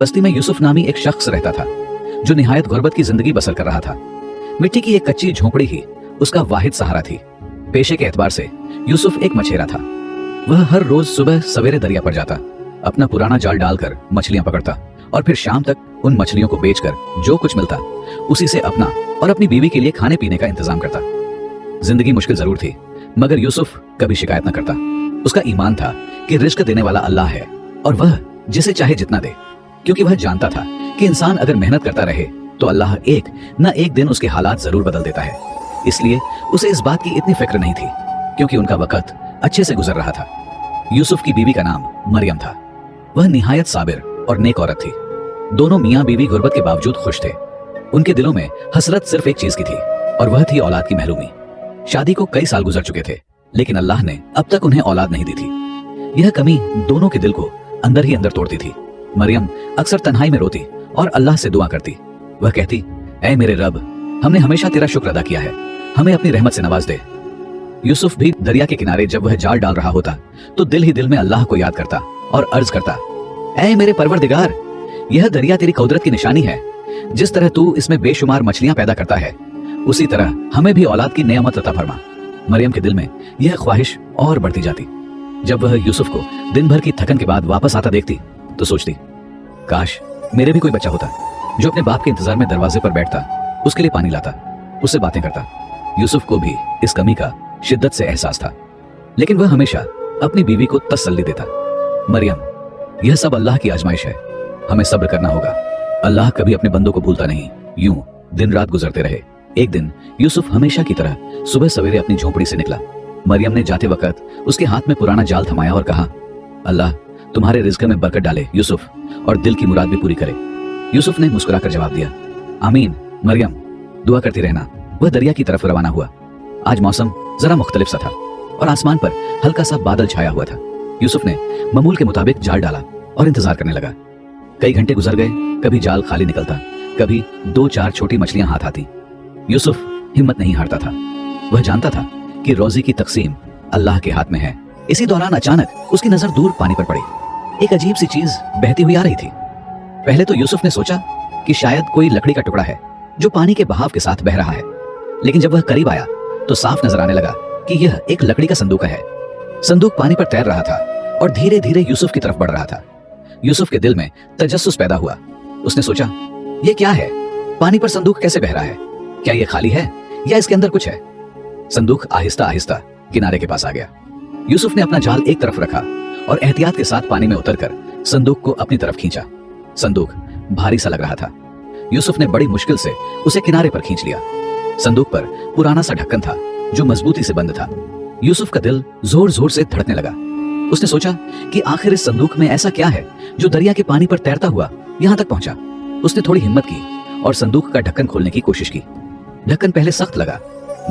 बस्ती में यूसुफ नामी एक शख्स रहता था जो निहायत गुर्बत की जिंदगी बसर कर रहा था। मिट्टी की एक कच्ची झोंपड़ी ही उसका वाहिद सहारा थी। पेशे के एतबार से यूसुफ एक मछेरा था। वह हर रोज सुबह सवेरे दरिया पर जाता, अपना पुराना जाल डालकर मछलियां पकड़ता और फिर शाम तक उन मछलियों को बेचकर जो कुछ मिलता उसी से अपना और अपनी बीवी के लिए खाने पीने का इंतजाम करता। जिंदगी मुश्किल जरूर थी, मगर यूसुफ कभी शिकायत न करता। उसका ईमान था कि रिज्क देने वाला अल्लाह है और वह जिसे चाहे जितना दे, क्योंकि वह जानता था कि इंसान अगर मेहनत करता रहे तो अल्लाह एक न एक दिन उसके हालात जरूर बदल देता है। इसलिए उसे इस बात की इतनी फिक्र नहीं थी, क्योंकि उनका वक्त अच्छे से गुजर रहा था। यूसुफ की बीवी का नाम मरियम था। वह निहायत साबिर और नेक औरत थी। दोनों मियाँ बीवी गुर्बत के बावजूद खुश थे। उनके दिलों में हसरत सिर्फ एक चीज की थी और वह थी औलाद की महरूमी। शादी को कई साल गुजर चुके थे, लेकिन अल्लाह ने अब तक उन्हें औलाद नहीं दी थी। यह कमी दोनों के दिल को अंदर ही अंदर तोड़ती थी। मरियम अक्सर तन्हाई में रोती और अल्लाह से दुआ करती। वह कहती, ऐ मेरे रब, हमने हमेशा तेरा शुक्र अदा किया है, हमें अपनी रहमत से नवाज दे। यूसुफ भी दरिया के किनारे जब वह जाल डाल रहा होता तो दिल ही दिल में अल्लाह को याद करता और अर्ज करता, ऐ मेरे परवरदिगार, यह दरिया तेरी कुदरत की निशानी है। जिस तरह तू इसमें बेशुमार मछलियां पैदा करता है, उसी तरह हमें भी औलाद की नेमत अता फरमा। मरियम के दिल में यह ख्वाहिश और बढ़ती जाती। जब वह यूसुफ को दिन भर की थकन के बाद वापस आता देखती तो सोचती, काश मेरे भी कोई बच्चा होता जो अपने बाप के इंतजार में दरवाजे पर बैठता, उसके लिए पानी लाता, उससे बातें करता। यूसुफ को भी इस कमी का शिद्दत से एहसास था, लेकिन वह हमेशा अपनी बीवी को तसल्ली देता, मरियम, यह सब अल्लाह की आजमाइश है, हमें सब्र करना होगा। अल्लाह कभी अपने बंदों को भूलता नहीं। यूं दिन रात गुजरते रहे। एक दिन यूसुफ हमेशा की तरह सुबह सवेरे अपनी झोपड़ी से निकला। मरियम ने जाते वक्त उसके हाथ में पुराना जाल थमाया और कहा, अल्लाह तुम्हारे रिज़्क़ में बरकत डाले यूसुफ, और दिल की मुराद भी पूरी करे। यूसुफ ने मुस्कुराकर जवाब दिया, आमीन मरियम, दुआ करती रहना। वह दरिया की तरफ रवाना हुआ। आज मौसम जरा मुख्तलिफ सा था और आसमान पर हल्का सा बादल छाया हुआ था। यूसुफ ने मामूल के मुताबिक जाल डाला और इंतजार करने लगा। कई घंटे गुजर गए, कभी जाल खाली निकलता, कभी 2-4 छोटी मछलियां हाथ आती। यूसुफ हिम्मत नहीं हारता था। वह जानता था कि रोजी की तकसीम अल्लाह के हाथ में है। इसी दौरान अचानक उसकी नजर दूर पानी पर पड़ी। एक अजीब सी चीज बहती हुई आ रही थी। पहले तो यूसुफ ने सोचा कि शायद कोई लकड़ी का टुकड़ा है जो पानी के बहाव के साथ बह रहा है, लेकिन जब वह करीब आया तो साफ नजर आने लगा कि यह एक लकड़ी का संदूक है। संदूक पानी पर तैर रहा था और धीरे धीरे यूसुफ की तरफ बढ़ रहा था। यूसुफ के दिल में तजस्सुस पैदा हुआ। उसने सोचा, यह क्या है? पानी पर संदूक कैसे बह रहा है? क्या यह खाली है या इसके अंदर कुछ है? संदूक आहिस्ता आहिस्ता किनारे के पास आ गया। यूसुफ ने अपना जाल एक तरफ रखा और एहतियात के साथ पानी में उतरकर संदूक को अपनी तरफ खींचा। संदूक भारी सा लग रहा था। यूसुफ ने बड़ी मुश्किल से उसे किनारे पर खींच लिया। संदूक पर पुराना सा ढक्कन था जो मजबूती से बंद था। यूसुफ का दिल जोर जोर से धड़कने लगा। उसने सोचा कि आखिर इस संदूक में ऐसा क्या है जो दरिया के पानी पर तैरता हुआ यहाँ तक पहुंचा। उसने थोड़ी हिम्मत की और संदूक का ढक्कन खोलने की कोशिश की। ढक्कन पहले सख्त लगा,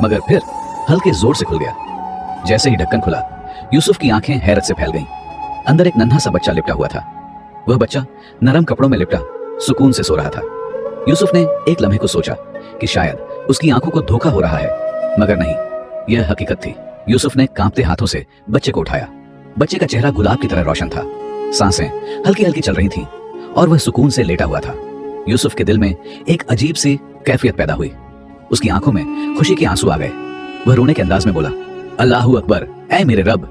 मगर फिर हल्के जोर से खुल गया। जैसे ही ढक्कन खुला, यूसुफ की आंखें हैरत से फैल गईं। अंदर एक नन्हा सा बच्चा लिपटा हुआ था। वह बच्चा नरम कपड़ों में लिपटा सुकून से सो रहा था। यूसुफ ने एक लम्हे को सोचा कि शायद उसकी आंखों को धोखा हो रहा है, मगर नहीं, यह हकीकत थी। यूसुफ ने कांपते हाथों से बच्चे को उठाया। बच्चे का चेहरा गुलाब की तरह रोशन था। सांसें हल्की हल्की चल रही थीं और वह सुकून से लेटा हुआ था। यूसुफ के दिल में एक अजीब सी कैफियत पैदा हुई। उसकी आंखों में खुशी के आंसू आ गए। वह रोने के अंदाज में बोला, अल्लाहू अकबर, ऐ मेरे रब,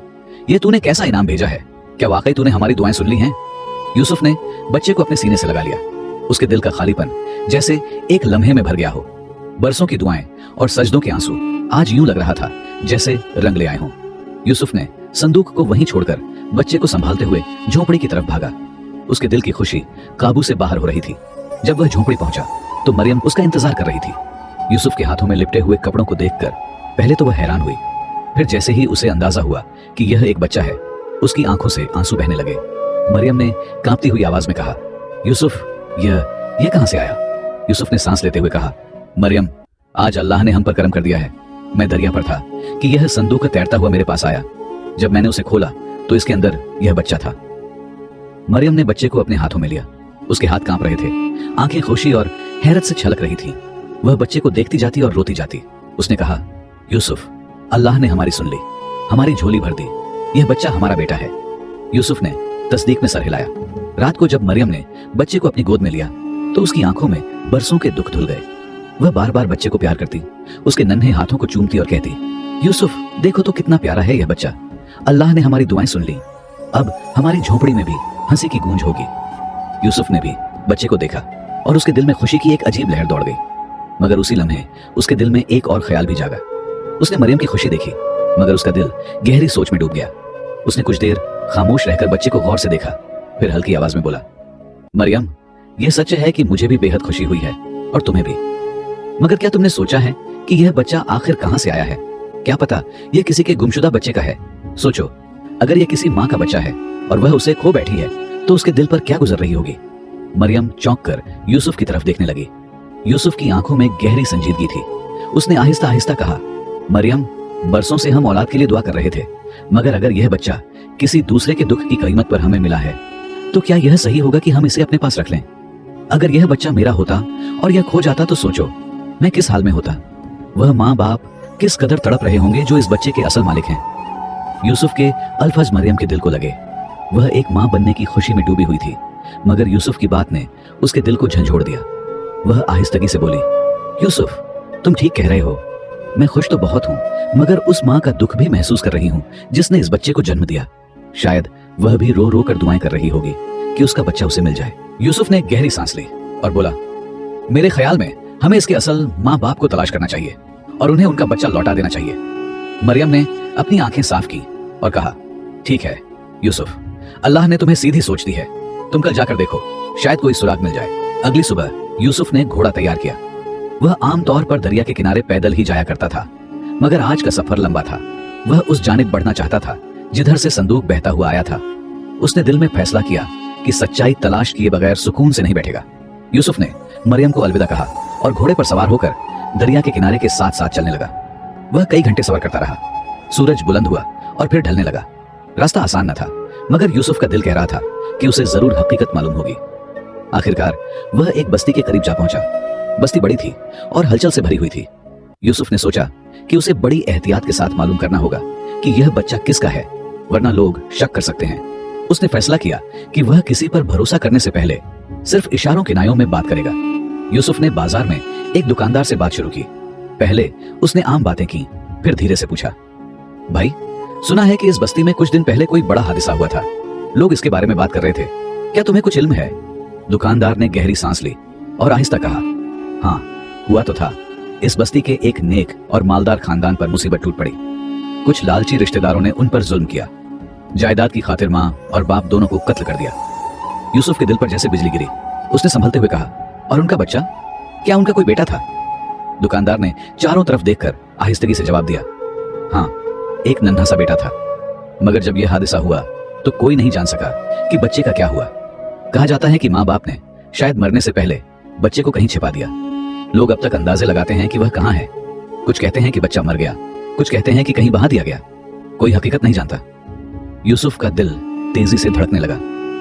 ये तूने कैसा इनाम भेजा है? क्या वाकई तूने हमारी दुआएं सुन ली हैं? यूसुफ ने बच्चे को अपने सीने से लगा लिया। उसके दिल का खालीपन जैसे एक लम्हे में भर गया हो। बरसों की दुआएं और सजदों के आंसू आज यूं लग रहा था जैसे रंग ले आए हों। यूसुफ ने संदूक को वहीं छोड़कर बच्चे को संभालते हुए झोपड़ी की तरफ भागा। उसके दिल की खुशी काबू से बाहर हो रही थी। जब वह झोपड़ी पहुंचा तो मरियम उसका इंतजार कर रही थी। यूसुफ के हाथों में लिपटे हुए कपड़ों को देखकर पहले तो वह हैरान हुई, फिर जैसे ही उसे अंदाजा हुआ कि यह एक बच्चा है, उसकी आंखों से आंसू बहने लगे। मरियम ने कांपती हुई आवाज में कहा, यूसुफ, यह कहां से आया? यूसुफ ने सांस लेते हुए कहा, मरियम, आज अल्लाह ने हम पर करम कर दिया है। मैं दरिया पर था कि यह संदूक तैरता हुआ मेरे पास आया। जब मैंने उसे खोला तो इसके अंदर यह बच्चा था। मरियम ने बच्चे को अपने हाथों में लिया। उसके हाथ कांप रहे थे, आंखें खुशी और हैरत से छलक रही थी। वह बच्चे को देखती जाती और रोती जाती। उसने कहा, यूसुफ, अल्लाह ने हमारी सुन ली, हमारी झोली भर दी। यह बच्चा हमारा बेटा है। यूसुफ ने तस्दीक में सर हिलाया। रात को जब मरियम ने बच्चे को अपनी गोद में लिया तो उसकी आंखों में बरसों के दुख धुल गए। वह बार बार बच्चे को प्यार करती, उसके नन्हे हाथों को चूमती और कहती, यूसुफ देखो तो कितना प्यारा है यह बच्चा। अल्लाह ने हमारी दुआएं सुन ली, अब हमारी झोपड़ी में भी हंसी की गूंज होगी। यूसुफ ने भी बच्चे को देखा और उसके दिल में खुशी की एक अजीब लहर दौड़ गई। मगर उसी लम्हे उसके दिल में एक और ख्याल भी जागा। उसने मरियम की खुशी देखी, मगर उसका दिल गहरी सोच में डूब गया। उसने कुछ देर खामोश रहकर बच्चे को गौर से देखा, फिर हल्की आवाज में बोला, मरियम यह सच है कि मुझे भी बेहद खुशी हुई है और तुम्हें भी। मगर क्या तुमने सोचा है कि यह बच्चा आखिर कहां से आया है? क्या पता यह किसी के गुमशुदा बच्चे का है। सोचो, अगर यह किसी माँ का बच्चा है और वह उसे खो बैठी है तो उसके दिल पर क्या गुजर रही होगी। मरियम चौंक कर यूसुफ की तरफ देखने लगी। यूसुफ की आंखों में गहरी संजीदगी थी। उसने आहिस्ता आहिस्ता कहा, मरियम बरसों से हम औलाद के लिए दुआ कर रहे थे, मगर अगर यह बच्चा किसी दूसरे के दुख की कीमत पर हमें मिला है तो क्या यह सही होगा कि हम इसे अपने पास रख लें? अगर यह बच्चा मेरा होता और यह खो जाता तो सोचो मैं किस हाल में होता। वह माँ बाप किस कदर तड़प रहे होंगे जो इस बच्चे के असल मालिक हैं। यूसुफ के अल्फाज मरियम के दिल को लगे। वह एक माँ बनने की खुशी में डूबी हुई थी, मगर यूसुफ की बात ने उसके दिल को झंझोड़ दिया। वह आहिस्तगी से बोली, यूसुफ तुम ठीक कह रहे हो, मैं खुश तो बहुत हूँ, मगर उस माँ का दुख भी महसूस कर रही हूँ जिसने इस बच्चे को जन्म दिया। शायद वह भी रो रो कर दुआएं कर रही होगी कि उसका बच्चा उसे मिल जाए। यूसुफ ने गहरी सांस ली और बोला, मेरे ख्याल में हमें इसके असल माँ बाप को तलाश करना चाहिए और उन्हें उनका बच्चा लौटा देना चाहिए। मरियम ने अपनी आंखें साफ की और कहा, ठीक है यूसुफ, अल्लाह ने तुम्हें सीधी सोच दी है, तुम कल जाकर देखो, शायद कोई सुराग मिल जाए। अगली सुबह यूसुफ ने घोड़ा तैयार किया। वह आमतौर पर दरिया के किनारे पैदल ही जाया करता था, मगर आज का सफर लंबा था। वह उस जानिब बढ़ना चाहता था जिधर से संदूक बहता हुआ आया था। उसने दिल में फैसला किया कि सच्चाई तलाश किए बगैर सुकून से नहीं बैठेगा। यूसुफ ने मरियम को अलविदा कहा और घोड़े पर सवार होकर दरिया के किनारे के साथ साथ चलने लगा। वह कई घंटे सफर करता रहा। सूरज बुलंद हुआ और फिर ढलने लगा। रास्ता आसान न था, मगर यूसुफ का दिल कह रहा था कि उसे जरूर हकीकत मालूम होगी। आखिरकार वह एक बस्ती के करीब जा पहुंचा। बस्ती बड़ी थी और हलचल से भरी हुई थी। यूसुफ ने सोचा कि उसे बड़ी एहतियात के साथ मालूम करना होगा कि यह बच्चा किसका है, वरना लोग शक कर सकते हैं। उसने फैसला किया कि वह किसी पर भरोसा करने से पहले सिर्फ इशारों किनायों में बात करेगा। यूसुफ ने बाजार में एक दुकानदार से बात शुरू की। पहले उसने आम बातें की, फिर धीरे से पूछा, भाई सुना है कि इस बस्ती में कुछ दिन पहले कोई बड़ा हादसा हुआ था, लोग इसके बारे में बात कर रहे थे, क्या तुम्हें कुछ इल्म है? दुकानदार ने गहरी सांस ली और आहिस्ता कहा, हाँ हुआ तो था। इस बस्ती के एक नेक और मालदार खानदान पर मुसीबत टूट पड़ी। कुछ लालची रिश्तेदारों ने उन पर जुल्म किया, जायदाद की खातिर माँ और बाप दोनों को कत्ल कर दिया। यूसुफ के दिल पर जैसे बिजली गिरी। उसने संभलते हुए कहा, और उनका बच्चा, क्या उनका कोई बेटा था? दुकानदार ने चारों तरफ देखकर आहिस्तगी से जवाब दिया, हाँ एक नन्हा सा बेटा था, मगर जब यह हादसा हुआ तो कोई नहीं जान सका कि बच्चे का क्या हुआ। कहा जाता है कि माँ बाप ने शायद मरने से पहले बच्चे को कहीं छिपा दिया। लोग अब तक अंदाजे लगाते हैं कि वह कहाँ है। कुछ कहते हैं कि बच्चा मर गया, कुछ कहते हैं कि कहीं बहा दिया गया। कोई हकीकत नहीं जानता। यूसुफ का दिल तेजी से धड़कने लगा।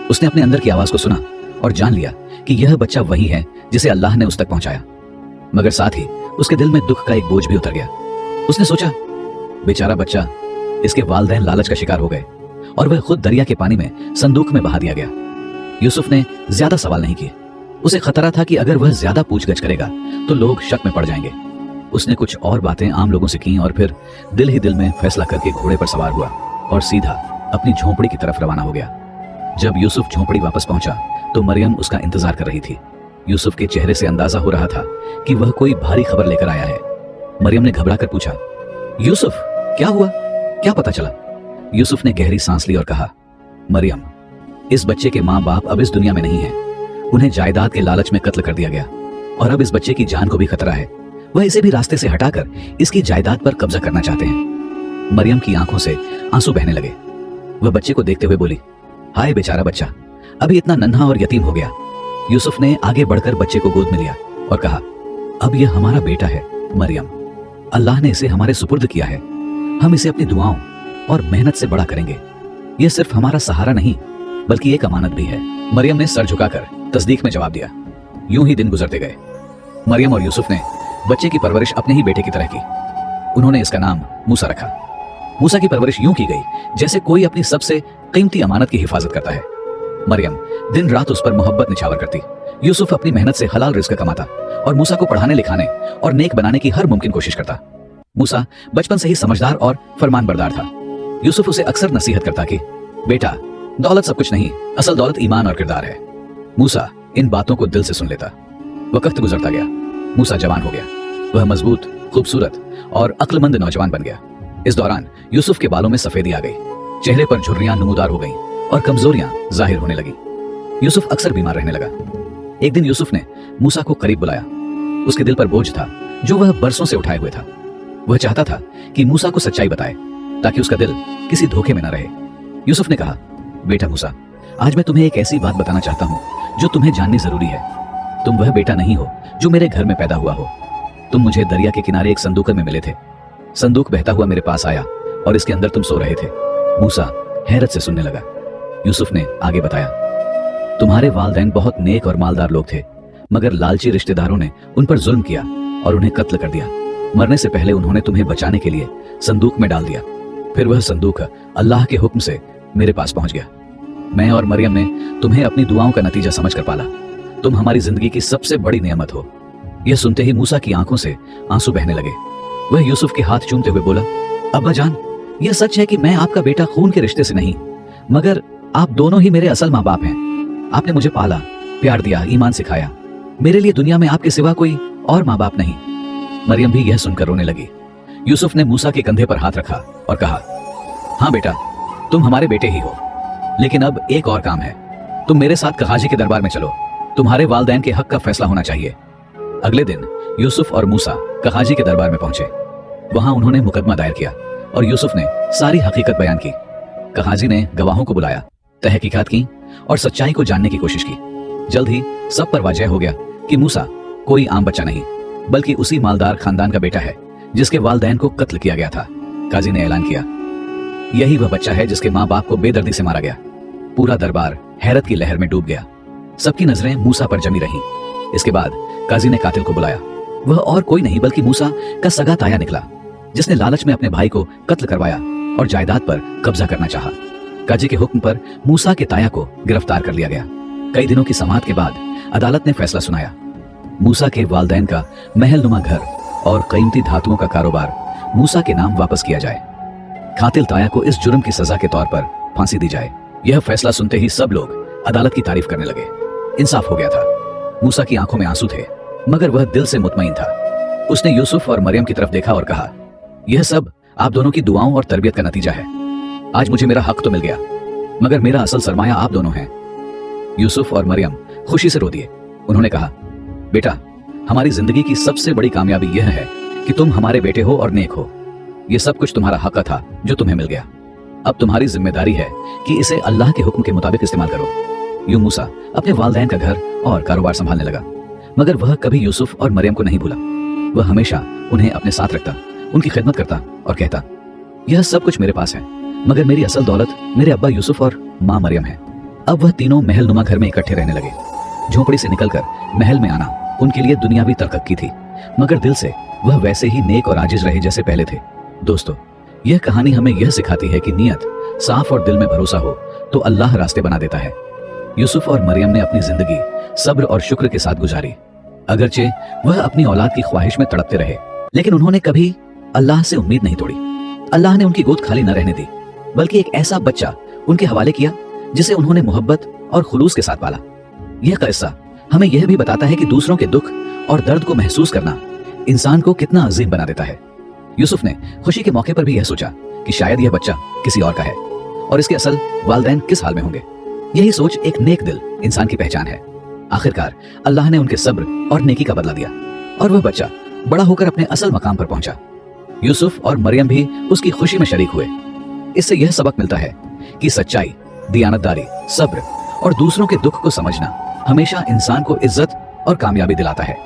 उसने अपने अंदर की आवाज को सुना और जान लिया कि यह बच्चा वही है जिसे अल्लाह ने उस तक पहुंचाया। मगर साथ ही उसके दिल में दुख का एक बोझ भी उतर गया। उसने सोचा, बेचारा बच्चा, इसके वालिदैन लालच का शिकार हो गए और वह खुद दरिया के पानी में संदूक में बहा दिया गया। यूसुफ ने ज्यादा सवाल नहीं किए। उसे खतरा था कि अगर वह ज्यादा पूछगछ करेगा तो लोग शक में पड़ जाएंगे। उसने कुछ और बातें आम लोगों से की और फिर दिल ही दिल में फैसला करके घोड़े पर सवार हुआ और सीधा अपनी झोंपड़ी की तरफ रवाना हो गया। जब यूसुफ झोंपड़ी वापस पहुंचा तो मरियम उसका इंतजार कर रही थी। यूसुफ के चेहरे से अंदाजा हो रहा था कि वह कोई भारी खबर लेकर आया है। मरियम ने घबरा कर पूछा, यूसुफ क्या हुआ, क्या पता चला? यूसुफ ने गहरी सांस ली और कहा, मरियम, इस बच्चे के माँ बाप अब इस दुनिया में नहीं है। उन्हें जायदाद के लालच में कत्ल कर दिया गया और अब इस बच्चे की जान को भी खतरा है। वह इसे भी रास्ते से हटाकर इसकी जायदाद पर कब्जा करना चाहते हैं। मरियम की आंखों से आंसू बहने लगे। वह बच्चे को देखते हुए बोली, हाय बेचारा बच्चा, अभी इतना नन्हा और यतीम हो गया। यूसुफ ने आगे बढ़कर बच्चे को गोद में लिया और कहा, अब यह हमारा बेटा है मरियम, अल्लाह ने इसे हमारे सुपुर्द किया है। हम इसे अपनी दुआओं और मेहनत से बड़ा करेंगे। यह सिर्फ हमारा सहारा नहीं बल्कि एक अमानत भी है। मरियम ने सर झुकाकर तस्दीक में जवाब दिया। यूं ही दिन गुजरते गए। मरियम और यूसुफ ने बच्चे की परवरिश अपने ही बेटे की तरह की। उन्होंने इसका नाम मूसा रखा। मूसा की परवरिश यूं की गई जैसे कोई अपनी सबसे कीमती अमानत की हिफाजत करता है। मरियम दिन रात उस पर मोहब्बत निछावर करती। यूसुफ अपनी मेहनत से हलाल रिस्क कमाता और मूसा को पढ़ाने लिखाने और नेक बनाने की हर मुमकिन कोशिश करता। मूसा बचपन से ही समझदार और फरमानबरदार था। यूसुफ उसे अक्सर नसीहत करता कि बेटा, दौलत सब कुछ नहीं, असल दौलत ईमान और किरदार है। मूसा इन बातों को दिल से सुन लेता। वक्त गुजरता गया, मूसा जवान हो गया। वह मजबूत, खूबसूरत और अक्लमंद नौजवान बन गया। इस दौरान यूसुफ के बालों में सफेदी आ गई, चेहरे पर झुर्रियां नमूदार हो गईं और कमजोरियां जाहिर होने लगी। यूसुफ अक्सर बीमार रहने लगा। एक दिन यूसुफ ने मूसा को करीब बुलाया। उसके दिल पर बोझ था जो वह बरसों से उठाए हुए था। वह चाहता था कि मूसा को सच्चाई बताए ताकि उसका दिल किसी धोखे में न रहे। यूसुफ ने कहा, बेटा मूसा, आज मैं तुम्हें एक ऐसी बात बताना चाहता हूँ जो तुम्हें जाननी जरूरी है। तुम वह बेटा नहीं हो जो मेरे घर में पैदा हुआ हो। तुम मुझे दरिया के किनारे एक संदूक में मिले थे। संदूक बहता हुआ मेरे पास आया और इसके अंदर तुम सो रहे थे। मूसा हैरत से सुनने लगा। यूसुफ ने आगे बताया, तुम्हारे वालिदैन बहुत नेक और मालदार लोग थे, मगर लालची रिश्तेदारों ने उन पर जुल्म किया और उन्हें कत्ल कर दिया। मरने से पहले उन्होंने तुम्हें बचाने के लिए संदूक में डाल दिया। फिर वह संदूक अल्लाह के हुक्म से मेरे पास पहुंच गया। मैं और मरियम ने तुम्हें अपनी दुआओं का नतीजा समझकर पाला। तुम हमारी जिंदगी की सबसे बड़ी नेमत हो। यह सुनते ही मूसा की आंखों से आंसू बहने लगे। वह यूसुफ के हाथ चूमते हुए बोला, अब्बा जान, यह सच है कि मैं आपका बेटा खून के रिश्ते से नहीं, मगर आप दोनों ही मेरे असल माँ बाप हैं। आपने मुझे पाला, प्यार दिया, ईमान सिखाया। मेरे लिए दुनिया में आपके सिवा कोई और माँ बाप नहीं। मरियम भी यह सुनकर रोने लगी। यूसुफ ने मूसा के कंधे पर हाथ रखा और कहा, हाँ बेटा, तुम हमारे बेटे ही हो, लेकिन अब एक और काम है। तुम मेरे साथ कहाजी के दरबार में चलो। तुम्हारे वालिदैन के हक का फैसला होना चाहिए। अगले दिन यूसुफ और मूसा कहाजी के दरबार में पहुंचे। वहां उन्होंने मुकदमा दायर किया और यूसुफ ने सारी हकीकत बयान की। कहाजी ने गवाहों को बुलाया, तहकीकात की और सच्चाई को जानने की कोशिश की। जल्द ही सब पर वाजह हो गया कि मूसा कोई आम बच्चा नहीं, बल्कि उसी मालदार खानदान का बेटा है जिसके वालिदैन को कत्ल किया गया था। काजी ने ऐलान किया, यही वह बच्चा है जिसके माँ बाप को बेदर्दी से मारा गया। पूरा दरबार हैरत की लहर में डूब गया। सबकी नजरें मूसा पर जमी रहीं। इसके बाद काजी ने कातिल को बुलाया। वह और कोई नहीं बल्कि मूसा का सगा ताया निकला, जिसने लालच में अपने भाई को कत्ल करवाया और जायदाद पर कब्जा करना चाहा। काजी के हुक्म पर मूसा के ताया को गिरफ्तार कर लिया गया। कई दिनों की समाअत के बाद अदालत ने फैसला सुनाया। मूसा के वालिदैन का महलनुमा घर और कीमती धातुओं का कारोबार मूसा के नाम वापस किया जाए। कातिल ताया को इस जुर्म की सजा के तौर पर फांसी दी जाए। यह फैसला सुनते ही सब लोग अदालत की तारीफ करने लगे। इंसाफ हो गया था। मूसा की आंखों में आंसू थे, मगर वह दिल से मुतमईन था। उसने यूसुफ और मरियम की तरफ देखा और कहा, यह सब आप दोनों की दुआओं और तरबियत का नतीजा है। आज मुझे मेरा हक तो मिल गया, मगर मेरा असल सरमाया आप दोनों हैं। यूसुफ और मरियम खुशी से रो दिए। उन्होंने कहा, बेटा, हमारी जिंदगी की सबसे बड़ी कामयाबी यह है कि तुम हमारे बेटे हो और नेक हो। यह सब कुछ तुम्हारा हक था जो तुम्हें मिल गया। अब तुम्हारी जिम्मेदारी है कि इसे अल्लाह के हुक्म के मुताबिक इस्तेमाल करो। यूं मूसा अपने वालिदैन का घर और कारोबार संभालने लगा, मगर वह कभी यूसुफ और मरियम को नहीं भूला। वह हमेशा उन्हें अपने साथ रखता, उनकी खिदमत करता और कहता, यह सब कुछ मेरे पास है, मगर मेरी असल दौलत मेरे अब्बा यूसुफ और माँ मरियम है। अब वह तीनों महलनुमा घर में इकट्ठे रहने लगे। झोपड़ी से निकलकर महल में आना उनके लिए दुनियावी तरक्की थी, मगर दिल से वह वैसे ही नेक और आजिज रहे जैसे पहले थे। दोस्तों, यह कहानी हमें यह सिखाती है कि नियत साफ और दिल में भरोसा हो तो अल्लाह रास्ते बना देता है। यूसुफ और मरियम ने अपनी जिंदगी सब्र और शुक्र के साथ गुजारी। अगरचे वह अपनी औलाद की ख्वाहिश में तड़पते रहे, लेकिन उन्होंने कभी अल्लाह से उम्मीद नहीं तोड़ी। अल्लाह ने उनकी गोद खाली न रहने दी, बल्कि एक ऐसा बच्चा उनके हवाले किया जिसे उन्होंने मोहब्बत और खुलूस के साथ पाला। यह किस्सा हमें यह भी बताता है कि दूसरों के दुख और दर्द को महसूस करना इंसान को कितना अजीम बना देता है। यूसुफ ने खुशी के मौके पर भी यह सोचा कि शायद यह बच्चा किसी और का है और इसके असल वालिदैन किस हाल में होंगे। यही सोच एक नेक दिल इंसान की पहचान है। आखिरकार अल्लाह ने उनके सब्र और नेकी का बदला दिया और वह बच्चा बड़ा होकर अपने असल मकाम पर पहुंचा। यूसुफ और मरियम भी उसकी खुशी में शरीक हुए। इससे यह सबक मिलता है कि सच्चाई, दियानतदारी, सब्र और दूसरों के दुख को समझना हमेशा इंसान को इज्जत और कामयाबी दिलाता है।